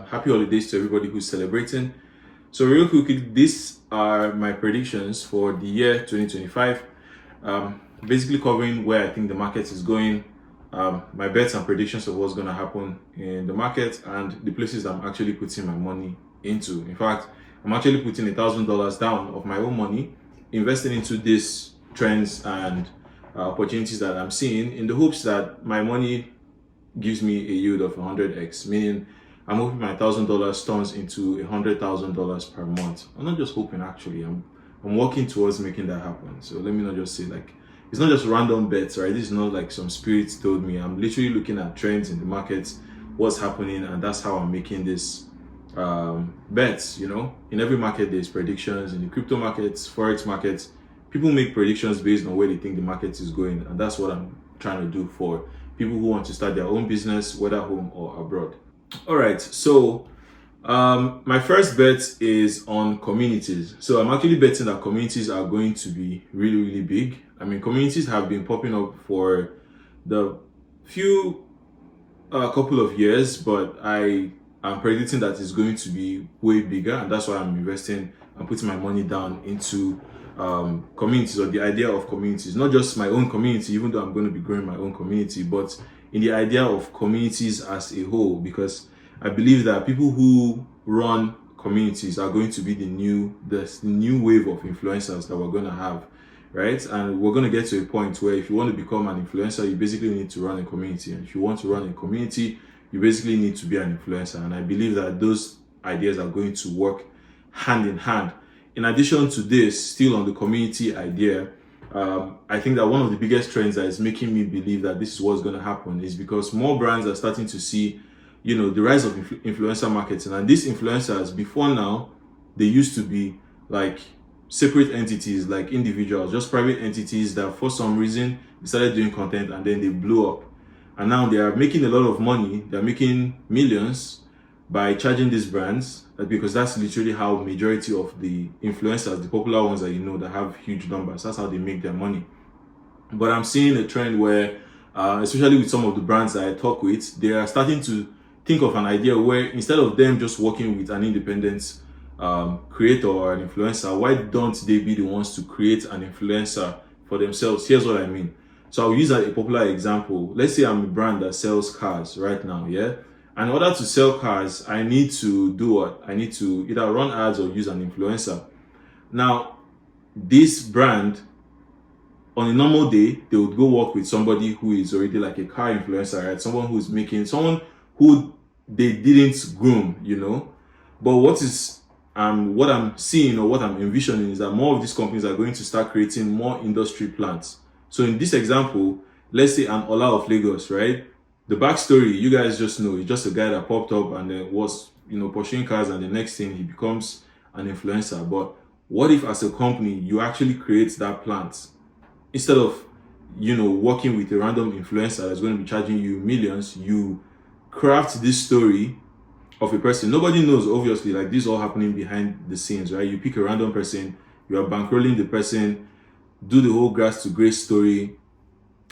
happy holidays to everybody who's celebrating. So real quickly, these are my predictions for the year 2025. Basically covering where I think the market is going, my bets and predictions of what's going to happen in the market, and the places I'm actually putting my money into. In fact, I'm actually putting $1,000 down of my own money, investing into these trends and opportunities that I'm seeing, in the hopes that my money gives me a yield of 100x, meaning I'm hoping my $1,000 turns into $100,000 per month. I'm not just hoping, actually. I'm working towards making that happen. So let me not just say, like, it's not just random bets, right? This is not like some spirits told me. I'm literally looking at trends in the market, what's happening, and that's how I'm making this bets. In every market there's predictions. In the crypto markets, forex markets, people make predictions based on where they think the market is going, and that's what I'm trying to do for people who want to start their own business, whether home or abroad. All right, so my first bet is on communities. So I'm actually betting that communities are going to be really, really big. I mean, communities have been popping up for the few couple of years, but I am predicting that it's going to be way bigger, and that's why I'm investing and putting my money down into communities, or the idea of communities, not just my own community, even though I'm going to be growing my own community, but in the idea of communities as a whole, because I believe that people who run communities are going to be the new wave of influencers that we're going to have, right? And we're going to get to a point where if you want to become an influencer, you basically need to run a community, and if you want to run a community, you basically need to be an influencer. And I believe that those ideas are going to work hand in hand. In addition to this, still on the community idea, I think that one of the biggest trends that is making me believe that this is what's going to happen is because more brands are starting to see, the rise of influencer marketing. And these influencers, before now, they used to be like separate entities, like individuals, just private entities that for some reason they started doing content and then they blew up. And now they are making a lot of money. They're making millions by charging these brands, because that's literally how majority of the influencers, the popular ones that that have huge numbers, that's how they make their money. But I'm seeing a trend where, especially with some of the brands that I talk with, they are starting to think of an idea where instead of them just working with an independent creator or an influencer, why don't they be the ones to create an influencer for themselves? Here's what I mean. So I'll use a popular example. Let's say I'm a brand that sells cars right now, yeah? And in order to sell cars, I need to do what? I need to either run ads or use an influencer. Now, this brand, on a normal day, they would go work with somebody who is already like a car influencer, right? Someone who they didn't groom, But what I'm seeing, or what I'm envisioning, is that more of these companies are going to start creating more industry plants. So in this example, let's say an Ola of Lagos, right? The backstory, you guys just know, he's just a guy that popped up and then was, pursuing cars, and the next thing he becomes an influencer. But what if as a company, you actually create that plant? Instead of, working with a random influencer that's going to be charging you millions, you craft this story of a person. Nobody knows, obviously, like this is all happening behind the scenes, right? You pick a random person, you are bankrolling the person, do the whole grass to grace story,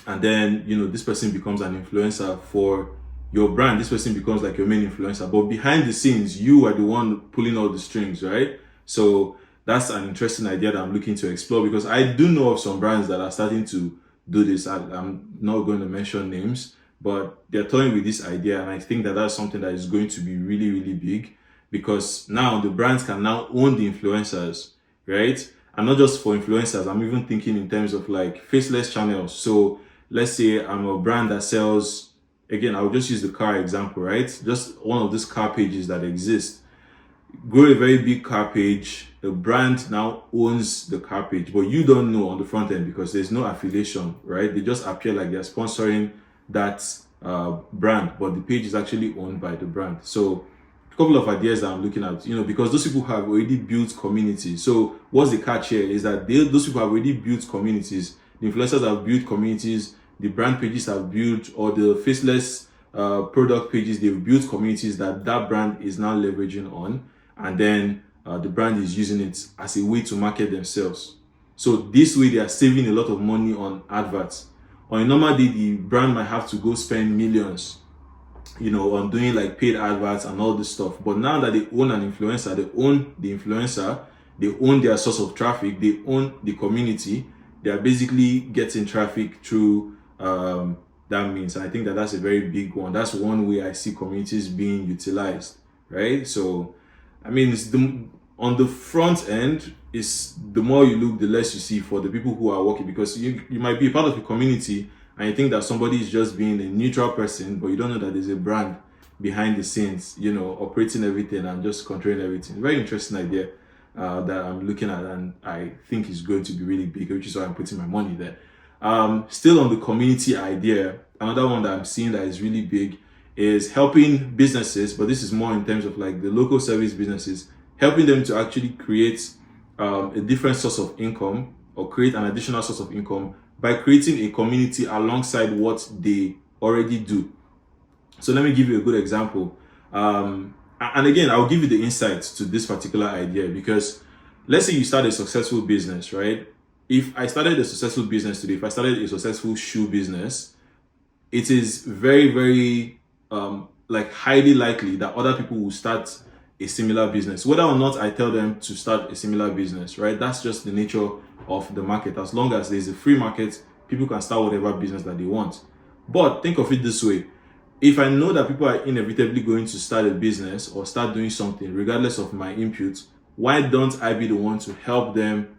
and then this person becomes an influencer for your brand. This person becomes like your main influencer, but behind the scenes, you are the one pulling all the strings, right? So that's an interesting idea that I'm looking to explore, because I do know of some brands that are starting to do this. I'm not going to mention names, but they're toying with this idea, and I think that that's something that is going to be really, really big, because now the brands can now own the influencers, right? And not just for influencers, I'm even thinking in terms of like faceless channels. So let's say I'm a brand that sells, again, I'll just use the car example, right? Just one of these car pages that exist. Grow a very big car page. The brand now owns the car page, but you don't know on the front end because there's no affiliation, right? They just appear like they're sponsoring that brand, but the page is actually owned by the brand. So a couple of ideas that I'm looking at, because those people have already built communities. So what's the catch here is that those people have already built communities. The influencers have built communities, the brand pages have built, or the faceless product pages, they've built communities that brand is now leveraging on, and then the brand is using it as a way to market themselves. So this way they are saving a lot of money on adverts. On a normal day, the brand might have to go spend millions on doing like paid adverts and all this stuff. But now that they own an influencer, they own the influencer, they own their source of traffic, they own the community, they are basically getting traffic through that means. I think that that's a very big one. That's one way I see communities being utilized, right? So, I mean, it's on the front end, is the more you look, the less you see for the people who are working, because you might be part of a community and you think that somebody is just being a neutral person, but you don't know that there's a brand behind the scenes, operating everything and just controlling everything. Very interesting idea that I'm looking at, and I think is going to be really big, which is why I'm putting my money there. Still on the community idea, another one that I'm seeing that is really big is helping businesses, but this is more in terms of like the local service businesses, helping them to actually create a different source of income, or create an additional source of income by creating a community alongside what they already do. So let me give you a good example. And again, I'll give you the insights to this particular idea, because let's say you start a successful business, right? If I started a successful business today, if I started a successful shoe business, it is very, very like highly likely that other people will start a similar business, whether or not I tell them to start a similar business, right? That's just the nature of the market. As long as there's a free market, people can start whatever business that they want. But think of it this way: if I know that people are inevitably going to start a business or start doing something regardless of my input, why don't I be the one to help them,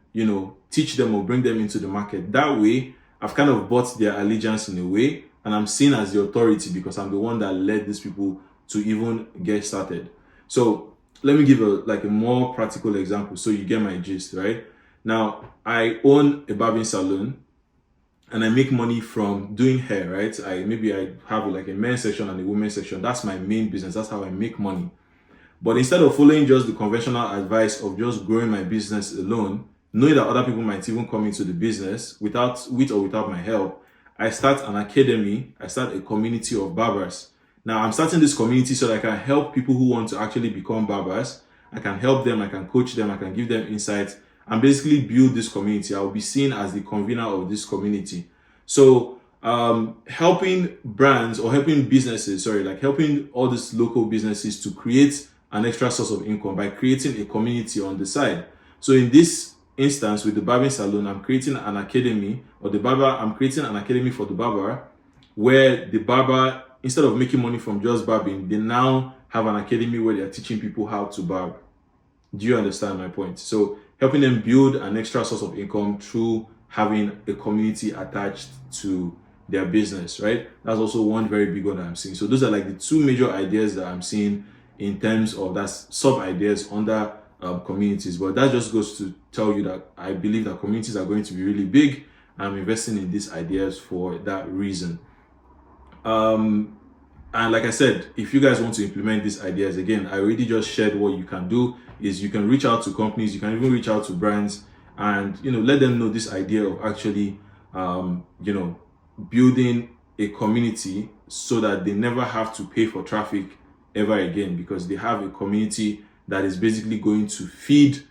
teach them or bring them into the market? That way, I've kind of bought their allegiance in a way, and I'm seen as the authority because I'm the one that led these people to even get started. So let me give a more practical example so you get my gist, right? Now, I own a barbing salon and I make money from doing hair, right? I have like a men's section and a women's section. That's my main business. That's how I make money. But instead of following just the conventional advice of just growing my business alone, knowing that other people might even come into the business with or without my help, I start an academy. I start a community of barbers. Now, I'm starting this community so that I can help people who want to actually become barbers. I can help them, I can coach them, I can give them insights, and basically build this community. I will be seen as the convener of this community. So helping brands or helping businesses, helping all these local businesses to create an extra source of income by creating a community on the side. So in this instance with the barbing salon, I'm creating an academy, I'm creating an academy for the barber, where the barber, instead of making money from just barbing, they now have an academy where they're teaching people how to barb. Do you understand my point? So helping them build an extra source of income through having a community attached to their business, right? That's also one very big one that I'm seeing. So those are like the two major ideas that I'm seeing in terms of that sub ideas under communities. But that just goes to tell you that I believe that communities are going to be really big. I'm investing in these ideas for that reason. And like I said, if you guys want to implement these ideas, again, I already just shared what you can do is you can reach out to companies, you can even reach out to brands, and let them know this idea of actually building a community so that they never have to pay for traffic ever again, because they have a community that is basically going to feed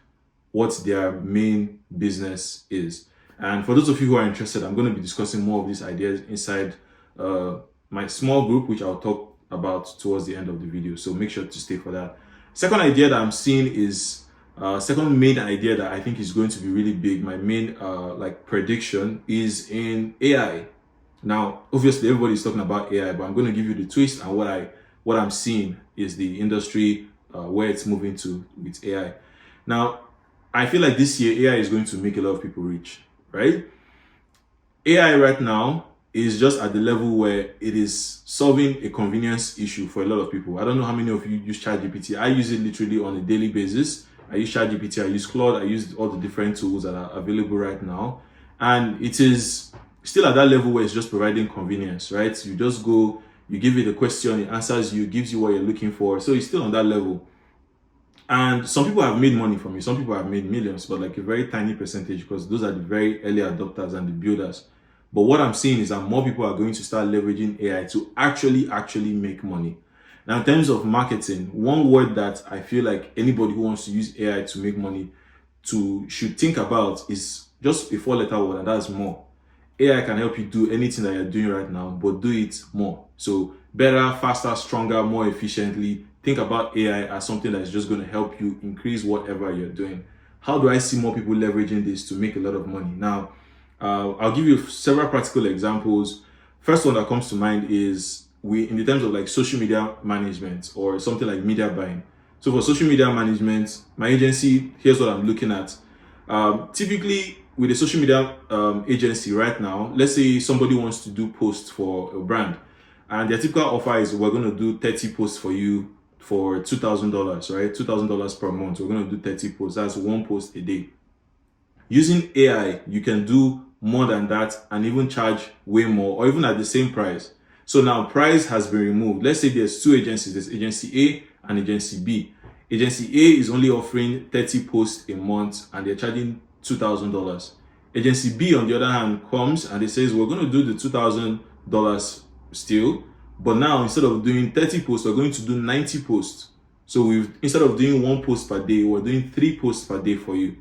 what their main business is. And for those of you who are interested, I'm going to be discussing more of these ideas inside my small group, which I'll talk about towards the end of the video. So make sure to stay for that. Second idea that I'm seeing is second main idea that I think is going to be really big. My main prediction is in AI. Now, obviously, everybody's talking about AI, but I'm going to give you the twist, and what I'm seeing is the industry where it's moving to with AI. Now, I feel like this year AI is going to make a lot of people rich, right? AI right now is just at the level where it is solving a convenience issue for a lot of people. I don't know how many of you use ChatGPT. I use it literally on a daily basis. I use ChatGPT, I use Claude, I use all the different tools that are available right now. And it is still at that level where it's just providing convenience, right? You just go, you give it a question, it answers you, gives you what you're looking for. So it's still on that level. And some people have made money from it. Some people have made millions, but like a very tiny percentage, because those are the very early adopters and the builders. But what I'm seeing is that more people are going to start leveraging AI to actually make money. Now, in terms of marketing, one word that I feel like anybody who wants to use AI to make money should think about is just a 4-letter word, and that's more. AI can help you do anything that you're doing right now, but do it more. So better, faster, stronger, more efficiently. Think about AI as something that is just going to help you increase whatever you're doing. How do I see more people leveraging this to make a lot of money? Now, I'll give you several practical examples. First one that comes to mind is in the terms of like social media management or something like media buying. So for social media management, my agency, here's what I'm looking at. Typically, with a social media agency right now, let's say somebody wants to do posts for a brand, and their typical offer is we're going to do 30 posts for you for $2,000, right? $2,000 per month. We're going to do 30 posts. That's one post a day. Using AI, you can do more than that and even charge way more or even at the same price. So now price has been removed. Let's say there's two agencies. There's agency A and agency B. Agency A is only offering 30 posts a month and they're charging $2,000. Agency B, on the other hand, comes and they says, we're going to do the $2,000 still, but now instead of doing 30 posts, we're going to do 90 posts. So instead of doing one post per day, we're doing 3 posts per day for you,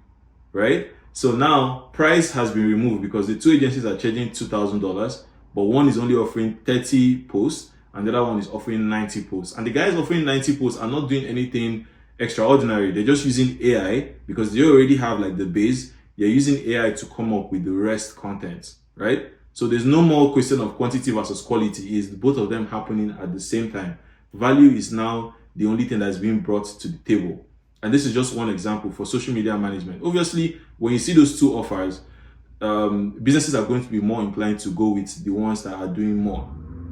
right? So now price has been removed because the two agencies are charging $2,000, but one is only offering 30 posts and the other one is offering 90 posts. And the guys offering 90 posts are not doing anything extraordinary. They're just using AI because they already have like the base. They're using AI to come up with the rest content, right? So there's no more question of quantity versus quality. Is both of them happening at the same time. Value is now the only thing that's being brought to the table. And this is just one example for social media management. Obviously, when you see those two offers, businesses are going to be more inclined to go with the ones that are doing more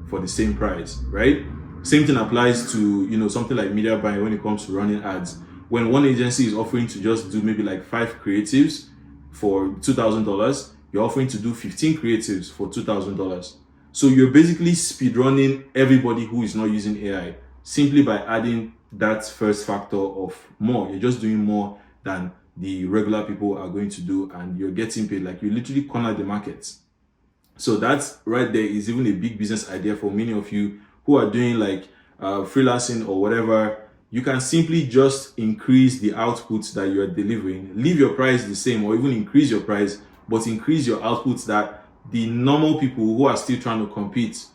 for the same price, right? Same thing applies to, something like media buying when it comes to running ads. When one agency is offering to just do maybe like 5 creatives for $2,000, you're offering to do 15 creatives for $2,000. So you're basically speed running everybody who is not using AI simply by adding that first factor of more. You're just doing more than the regular people are going to do and you're getting paid. Like you literally corner the market. So that's right there is even a big business idea for many of you who are doing like freelancing or whatever. You can simply just increase the outputs that you are delivering, leave your price the same or even increase your price, but increase your outputs that the normal people who are still trying to compete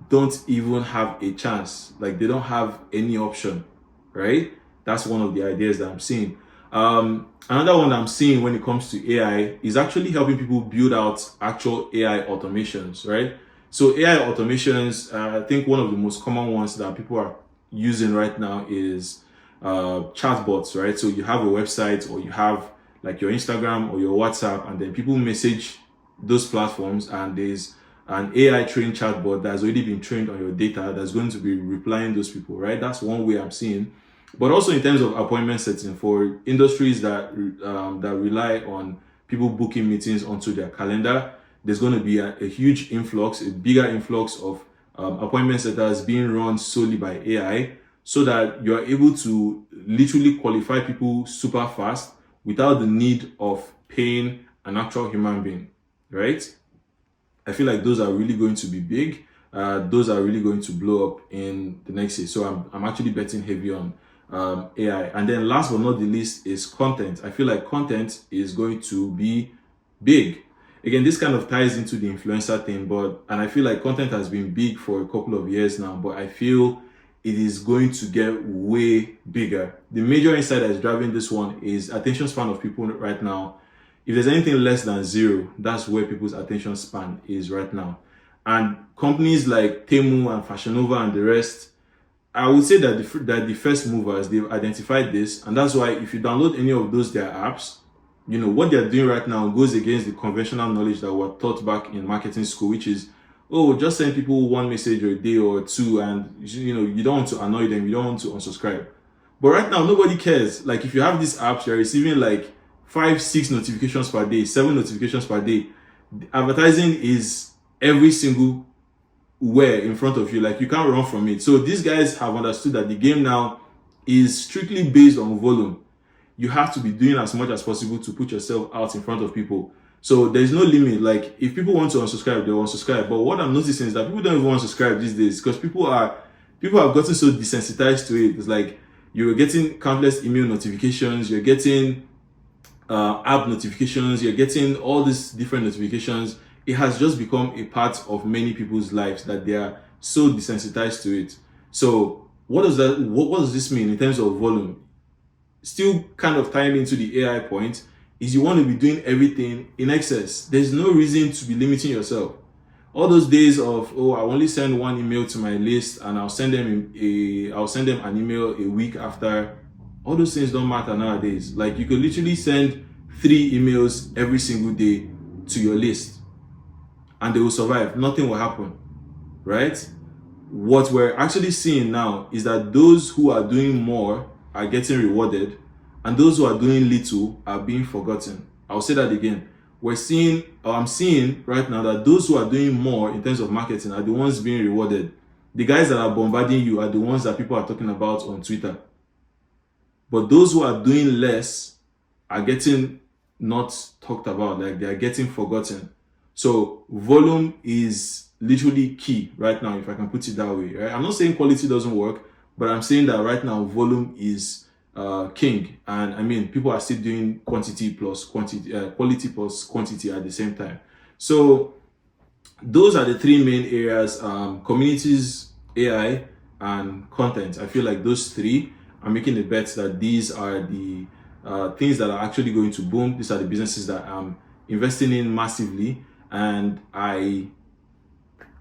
don't even have a chance. Like they don't have any option, right? That's one of the ideas that I'm seeing. Another one I'm seeing when it comes to AI is actually helping people build out actual AI automations, right? So AI automations, I think one of the most common ones that people are using right now is chatbots, right? So you have a website or you have like your Instagram or your WhatsApp, and then people message those platforms, and there's an AI trained chatbot that's already been trained on your data that's going to be replying those people, right? That's one way I'm seeing. But also in terms of appointment setting for industries that rely on people booking meetings onto their calendar, there's going to be a huge influx, a bigger influx of appointment setters being run solely by AI, so that you're able to literally qualify people super fast without the need of paying an actual human being, right? I feel like those are really going to be big. Those are really going to blow up in the next year. So I'm actually betting heavy on AI. And then last but not the least is content. I feel like content is going to be big. Again, this kind of ties into the influencer thing, and I feel like content has been big for a couple of years now, but I feel it is going to get way bigger. The major insight that is driving this one is attention span of people right now. If there's anything less than 0, that's where people's attention span is right now. And companies like Temu and Fashion Nova and the rest, I would say that the first movers, they've identified this, and that's why if you download any of their apps, what they're doing right now goes against the conventional knowledge that were taught back in marketing school, which is, just send people one message a day or two, and you don't want to annoy them, you don't want to unsubscribe. But right now, nobody cares. Like if you have these apps, you're receiving like 5, 6 notifications per day, 7 notifications per day. Advertising is every single where in front of you, like you can't run from it. So these guys have understood that the game now is strictly based on volume. You have to be doing as much as possible to put yourself out in front of people. So there's no limit. Like if people want to unsubscribe, they'll unsubscribe. But what I'm noticing is that people don't even want to subscribe these days because people have gotten so desensitized to it. It's like you're getting countless email notifications, you're getting app notifications, you're getting all these different notifications it has just become a part of many people's lives that they are so desensitized to it. So what does this mean in terms of volume? Still kind of tying into the AI point, is you want to be doing everything in excess. There's no reason to be limiting yourself. All those days of, oh, I only send one email to my list and I'll send them an email a week after, all those things don't matter nowadays. Like, you could literally send 3 emails every single day to your list and they will survive. Nothing will happen, right? What we're actually seeing now is that those who are doing more are getting rewarded and those who are doing little are being forgotten. I'll say that again. I'm seeing right now that those who are doing more in terms of marketing are the ones being rewarded. The guys that are bombarding you are the ones that people are talking about on Twitter. But those who are doing less are getting not talked about, like they are getting forgotten. So volume is literally key right now, if I can put it that way. Right? I'm not saying quality doesn't work, but I'm saying that right now volume is king. And I mean, people are still doing quantity plus quantity, quality plus quantity at the same time. So those are the 3 main areas: communities, AI, and content. I feel like those 3, I'm making the bet that these are the things that are actually going to boom. These are the businesses that I'm investing in massively, and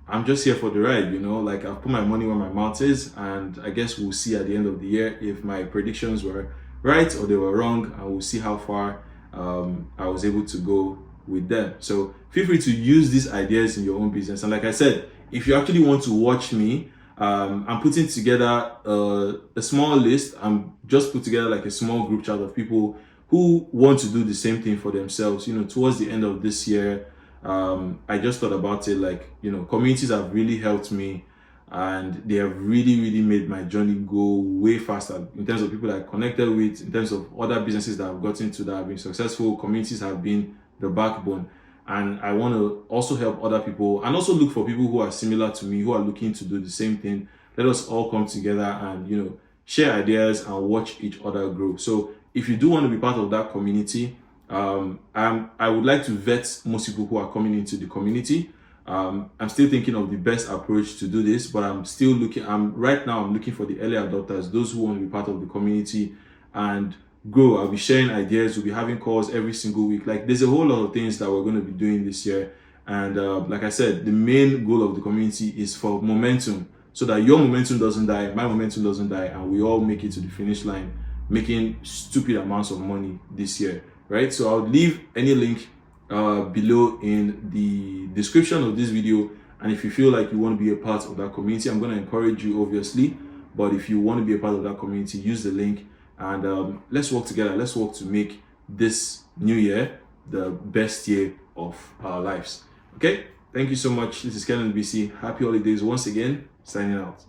I'm just here for the ride, like I've put my money where my mouth is, and I guess we'll see at the end of the year if my predictions were right or they were wrong, and we'll see how far I was able to go with them. So feel free to use these ideas in your own business. And like I said, if you actually want to watch me, I'm putting together a small list. I'm just put together like a small group chat of people who want to do the same thing for themselves, towards the end of this year. I just thought about it, like, communities have really helped me, and they have really made my journey go way faster in terms of people that I connected with, in terms of other businesses that I've gotten to that have been successful. Communities have been the backbone, and I want to also help other people and also look for people who are similar to me, who are looking to do the same thing. Let us all come together and share ideas and watch each other grow. So if you do want to be part of that community, I would like to vet most people who are coming into the community. I'm still thinking of the best approach to do this, but I'm looking for the early adopters, those who want to be part of the community and grow. I'll be sharing ideas. We'll be having calls every single week. Like, there's a whole lot of things that we're going to be doing this year. And like I said, the main goal of the community is for momentum, so that your momentum doesn't die, my momentum doesn't die, and we all make it to the finish line, making stupid amounts of money this year. Right? So I'll leave any link below in the description of this video, and if you feel like you want to be a part of that community, I'm going to encourage you, obviously, but if you want to be a part of that community, use the link, and let's work together. Let's work to make this new year the best year of our lives. Okay, thank you so much. This is Ken BC. Happy holidays once again. Signing out.